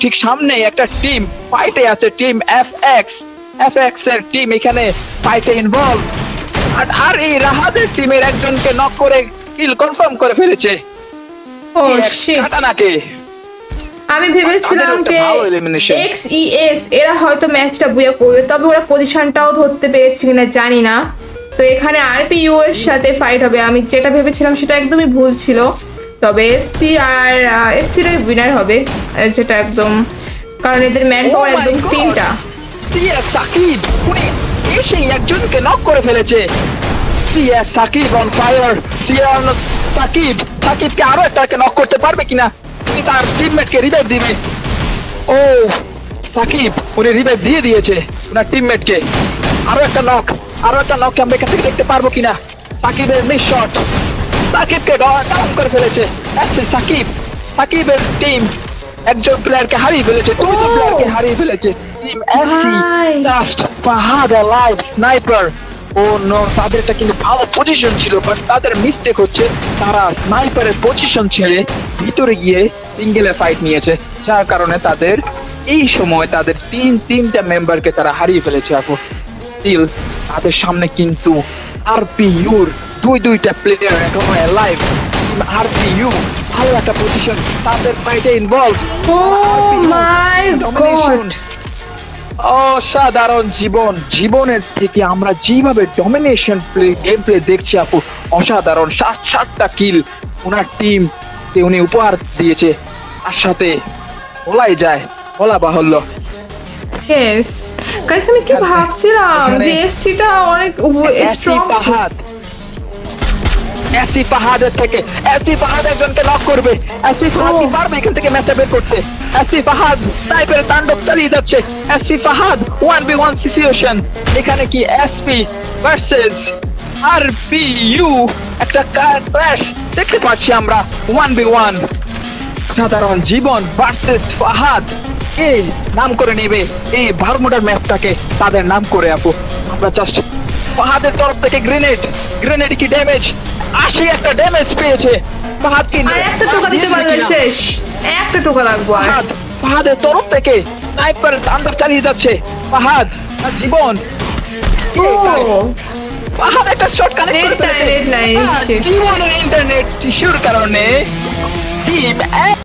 ঠিক সামনে একটা টিম ফাইটে আছে, টিম এফএক্স এর টিম এখানে ফাইটে ইনভলভ। আর এই রাহাতের টিমের একজনকে নক করে কিল কনফার্ম করে ফেলেছে। ও শিট, কাটানাকে আমি ভেবেছিলাম যে এক্সইএস এরা হয়তো ম্যাচটা বুয়া করবে, তবে ওরা পজিশনটাও ধরতে পেরেছে কিনা জানি না। তো এখানে আরপিইউ এর সাথে ফাইট হবে, আমি যেটা ভেবেছিলাম সেটা একদমই ভুল ছিল। তবে এসসি আর এসসির উইনার হবে, যেটা একদম, কারণ এদের ম্যান পাওয়ার একদম তিনটা। সাকিব উনি এসে একজনকে নক করে ফেলেছে। Shakib on fire. সাকিবকে আরো একটাকে নক করতে পারবে কিনা, তিনি তার টিমমেটকে রিভাইভ দিবে। ও সাকিব উনি রিভাইভ দিয়ে দিয়েছে ওনার টিমমেটকে। আরো একটা নক আমরা এখান থেকে দেখতে পারবো কিনা। সাকিবের মিস শট, সাকিবকে ডাউন করে ফেলেছে। সাকিবের টিম একজন প্লেয়ারকে হারিয়ে ফেলেছে, দুটো প্লেয়ারকে হারিয়ে ফেলেছে। Team SC just Fahad live sniper. Oh no, তাদের একটা কিন্তু ভালো পজিশন ছিল, বাট তাদের মিস্টেক হচ্ছে তারা স্নাইপারের পজিশন ছেড়ে ভিতরে গিয়ে সিঙ্গেলে ফাইট নিয়েছে, যার কারণে তাদের এই সময় তাদের তিনটা মেম্বারকে তারা হারিয়ে ফেলেছে। আপু স্টিল তাদের সামনে কিন্তু আরপিইউর দুইটা প্লেয়ার এখনো লাইভ। আরপিইউ ভালো একটা পজিশন, তাদের ফাইটে ইনভলভ। ও মাই গড, অসাধারণ জীবনের থেকে আমরা যেভাবে ডমিনেশন গেম প্লে দেখছি আপু, অসাধারণ। 7টা কিল ওনার টিম উনি উপহার দিয়েছে, তার সাথে বলা বাহুল্য। ইয়েস গাইস, আমি কি ভাবছিলাম যে এসসিটা অনেক স্ট্রং ছিল। এসি ফাহাদের থেকে ফাহাদ একজনকে নক করবে। এসি ফাহাদ কি পারবে এখান থেকে ম্যাচটা বের করতে? এসি ফাহাদ টাইপের তাণ্ডব চালিয়ে যাচ্ছে। AC Fahad 1v1 situation. এখানে কি এসপি ভার্সেস আরপিইউ একটা ক্র্যাশ দেখতে পাচ্ছি আমরা। 1v1 সাধারণ জীবন ভার্সেস ফাহাদ। কে নাম করে নেবে এই বারমুডার ম্যাপটাকে তাদের নাম করে আপু? আমরা জাস্ট ফাহাদের তরফ থেকে গ্রেনেড কি ড্যামেজ, 80 একটা ড্যামেজ পেয়েছে। ফাহাদ কি আর একটা টোকা দিতে পারলে শেষ, একটা টোকা লাগবে। ফাহাদের তরফ থেকে স্নাইপার তাণ্ডব চালিয়ে যাচ্ছে। ফাহাদ আর জীবন, ফাহাদ একটা শট কানেক্ট করে ফেলেছে। জীবনের ইন্টারনেট ইস্যুর কারণে টিম